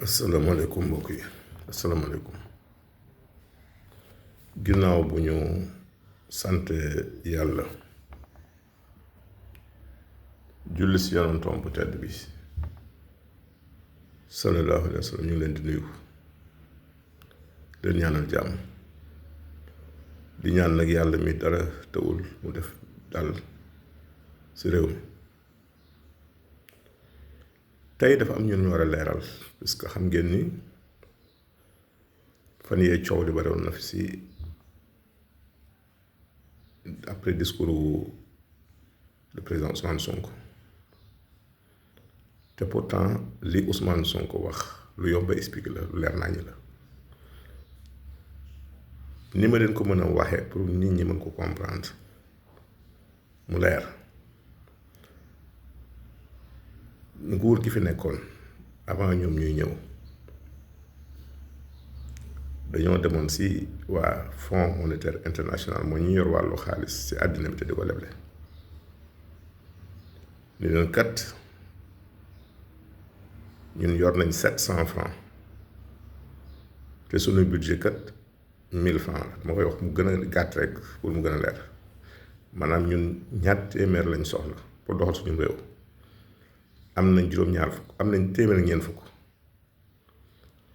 asalaamaaleykum mbokk yi asalaamaaleykum ginnaaw bu ñu sant yàlla julli si yonentam bu tedd bi sallallahu alayhi wa sallam ñu ngi leen di nuyu leen ñaanal jàmm di ñaan nag yàlla mi dara tawul mu def dal si réew mi tey dafa am ñun ñu war a leeral parce que xam ngeen ni fan yee coow li bari woon na fi si après discours le président Ousmane Sonko te pourtant li Ousmane Sonko wax lu yomb a expliquer la lu leer naññ la ni ma leen ko mën a waxee pour nit ñi mën ko comprendre mu leer nguur gi fi nekkoon avant ñoom ñuy ñëw dañoo demoon si waa Fonds monétaire international mooy ñu yor wàllu xaalis si àddina bi te di ko leble ni leen kat ñun yor nañ 700 francs te suñu budget kat 1000 francs la dama koy wax mu gën a gàtt rek pour mu gën a leer maanaam ñun ñaar téeméer lañ soxla pour doxal suñu réew am nañ juróom-ñaar fukk am nañ téeméer ak ñeent fukk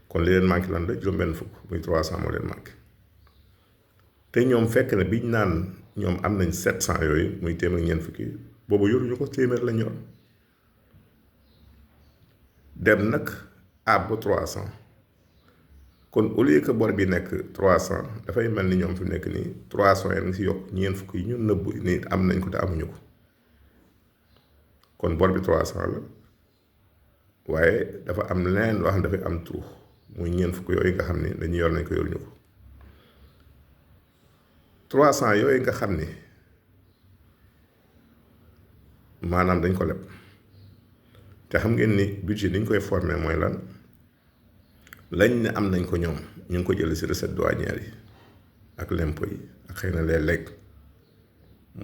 kon li leen manqué lan la juróom-benn fukk muy 300 moo leen manqué te ñoom fekk na biñ naan ñoom am nañ 700 yooyu muy téeméer ak ñeent fukki boobu yoruñu ko téeméer lañ yor dem nag àbb 300 kon au lieu que bor bi nekk 300 dafay mel ni ñoom fi nekk nii 300 yi si yokk ñeent fukk yi ñu nëbb ni am nañ ko te amuñu ko. kon bor bi 300 la waaye dafa am leneen loo xam ne dafay am trou muy ñeent fukk yooyu nga xam ni dañu yor nañ ko yoruñu ko 300 yooyu nga xam ni maanaam dañ ko leb te xam ngeen ni budget ni ñu koy formé mooy lan lañ ne am nañ ko ñoom ñu ngi ko jël si recette douanière yi ak l'impôt yi ak xëy na les legs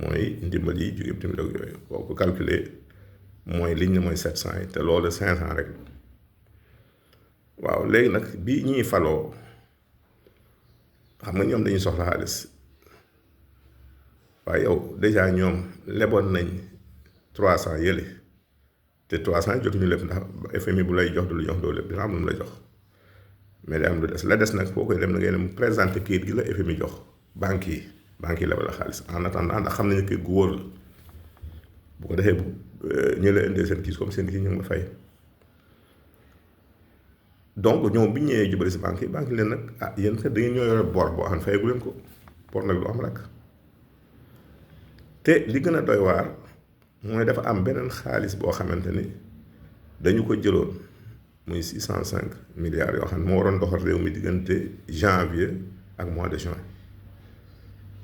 mooy ndimbal yi jóge bitim réew yooyu boo ko calculer mooy liñ ne mooy 700 yi te loolu 500 rek waaw léegi nag bi ñuy faloo xam nga ñoom dañuy soxla xaalis waaye yow déjà ñoom leboon nañ 300 yële te 300 jotuñu lépp ndax FMI bu lay jox du lu jox doo lépp dina am lu mu la jox mais day am lu des la des nag foo koy dem na ngay dem présenter kayit gi la FMI jox banques yi lebal la xaalis en attendant ndax xam nañu kayit gu wóor la bu ko defee ñu la indee seen kii comme seen kii ñu ngi ma fay donc ñoom bi ñu ñëwee jubali si banque yi leen nag yéen kat da ngeen ñoo yore bor boo xam ne fayagu leen ko bor nag lu am rek te li gën a doy waar mooy dafa am beneen xaalis boo xamante ni dañu ko jëloon muy 605 milliards yoo xam ne moo waroon doxal réew mi diggante janvier ak mois de juin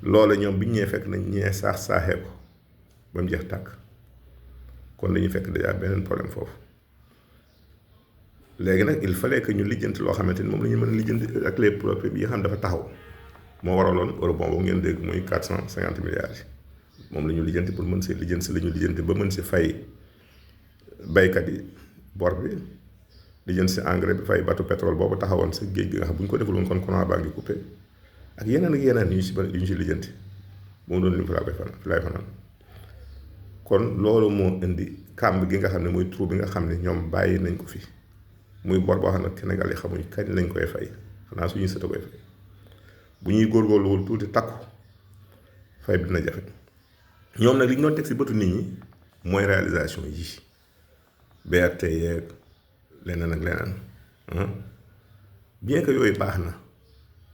loolu ñoom bi ñu ñëwee fekk nañ ñee saaxee ko ba mu jeex tàkk. kon dañuy fekk déjà beneen problème foofu léegi nag il fallait que ñu lijjanti loo xamante ni moom la ñu mën a lijjanti ak les produits yi nga xam dafa taxaw moo waraloon eurobond boobu ngeen dégg muy 450 milliards yi moom la ñu lijjanti pour mën si lijjanti si la ñu lijjanti ba mën si fay baykat yi bor bi lijjanti si engrais bi fay bateau pétrole boobu taxawoon sa géej gi nga xam bu ñu ko deful woon kon courant baa ngi coupé ak yeneen ak yeneen yu ñu si lijjanti moom doon lim fi laay fanaan kon loolu moo indi kàmb gi nga xam ne muy trou bi nga xam ne ñoom bàyyi nañ ko fi muy bor boo xam ne Sénégal yi xamuñ kañ lañ koy fay xanaa suñuy sët a koy fay bu ñuy góorgóorluwul tuuti takku fay bi dina jafe ñoom nag li ñu doon teg si bëtu nit ñi mooy réalisation yi BRT yeeg leneen ak leneen bien que yooyu baax na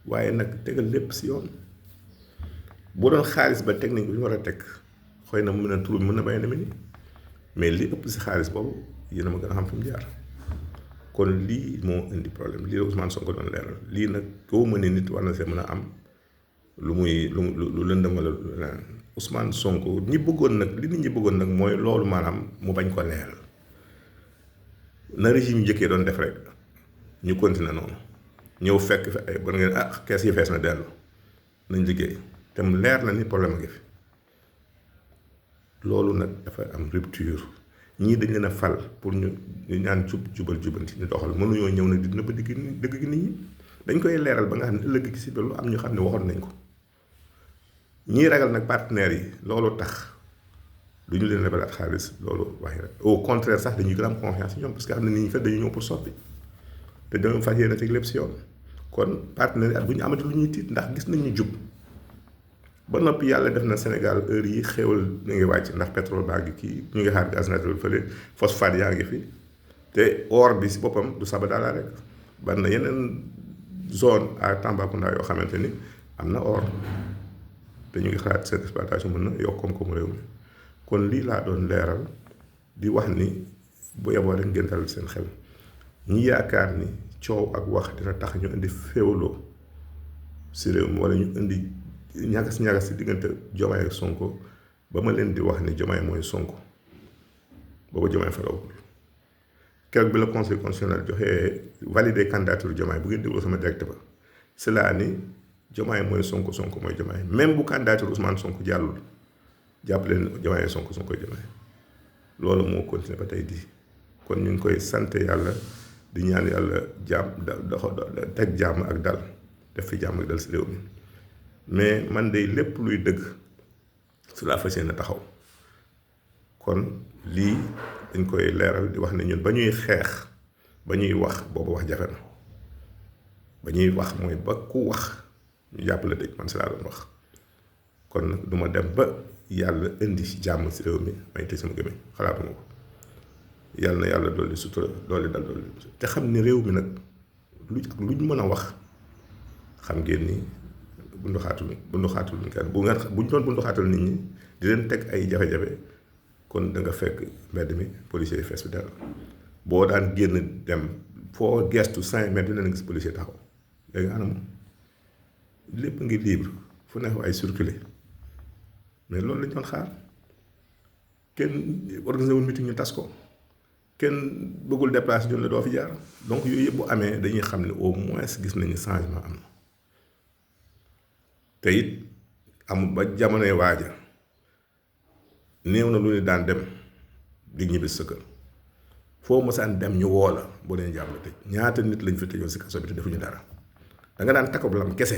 waaye nag tegal lépp si yoon boo doon xaalis ba teg nañ ko ñu war a teg xëy na mu mën a tur bi mën na bay na ni mais li ëpp si xaalis boobu yéen a ma gën a xam fi mu jaar kon lii moo indi problème lii la Ousmane Sonko doon leeral lii nag koo mën ne nit war na see mën a am lu muy lu lëndëm wala leneen Ousmane Sonko ñi bëggoon nag li nit ñi bëggoon nag mooy loolu maanaam mu bañ ko leeral na régime njëkkee doon def rek ñu continuer noonu ñëw fekk fi ay ba ngeen kees yi fees na dellu nañ liggéey te mu leer na ni problème a ngi fi loolu nag dafa am rupture ñii dañ leen a fal pour ñu ñaan jubal jubanti ñu doxal mënuñoo ñëw nag di nëbb dëgg gi nit ñi dañ koy leeral ba nga xam ne ëllëg gi si lu am ñu xam ne waxoon nañ ko ñii ragal nag partenaires yi loolu tax du ñu leen lebalaat xaalis loolu waxi rek au contraire sax dañuy gën a am confiance ñoom parce que xam ne nit ñi kat dañu ñëw pour soppi te dañoo fas yéene teg lépp si yoon kon partenaires yi at bu ñu amati lu ñuy tiit ndax gis nañ ñu jub ba noppi yàlla def na Sénégal heure yi xéwal ñu ngi wàcc ndax pétrole baa ngi kii ñu ngi xaar gaz naturel fële phosphate yaa ngi fi te or bi si boppam du Sabodala rek ban na yeneen zone à Tambacounda yoo xamante ni am na or te ñu ngi xalaat seen exploitation mën na yokk koom-koomu réew mi kon lii laa doon leeral di wax ni bu yeboo rek ngeen dalal seen xel ñi yaakaar ni coow ak wax dina tax ñu indi féewaloo si réew mi wala ñu indi ñagas si diggante Diomaye ak Sonko ba ma leen di wax ni Diomaye mooy Sonko booba Diomaye falawul keroog bi la conseil constitutionnel joxee validé candidature Diomaye bu ngeen déglu sama direct ba c'est là ni Diomaye mooy Sonko Sonko mooy Diomaye même bu candidature Ousmane Sonko jàllul jàpp leen Diomaye Sonko Sonko Diomaye loolu moo continué ba tey di kon ñu ngi koy sant yàlla di ñaan yàlla jàmm teg jàmm ak dal def fi jàmm ak dal si réew mi mais man de lépp luy dëgg su laa fas yéene taxaw kon lii dañ koy leeral di wax ne ñun ba ñuy xeex ba ñuy wax boobu wax jafe na ba ñuy wax mooy ba ku wax ñu jàppale tëj man si laa doon wax kon nag du ma dem ba yàlla indi jàmm si réew mi may tëj sama gémmiñ xalaatuma ko yàlla na yàlla dolli sutura dolli dal dolli te xam ni réew mi nag lu ñu mën a wax xam ngeen ni bunduxaatul kenn bu ñu doon bunduxaatal nit ñi di leen teg ay jafe-jafe kon da nga fekk mbedd mi policier yi fees bi dara boo daan génn dem foo gestu 5 mètres dina nga gis policier taxaw léegi anam lépp ngi libre fu nekk ay circuler mais loolu lañ doon xaar kenn organisé wul meeting ñu tas ko kenn bëggul déplacer ñun la doo fi jaar donc yooyu yëpp bu amee dañuy xam ne au moins gis nañu changement am na te it amul ba jamonoy waaja néew na lu ne daan dem di ñibbi sa kër foo mosaan dem ñu woo la boo leen jàppale tëj ñaata nit lañ fi tëjoon si kaso bi te defuñu dara da nga daan takku lam kese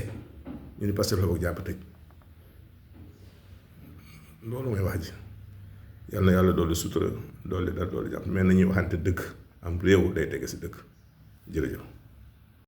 ñu ni Pastef la ko jàpp tëj loolu mooy wax ji yal na yàlla doolu sutura doolu dara doolu jàpp mais nañuy waxante dëgg am réew day tege si dëgg jërëjëf.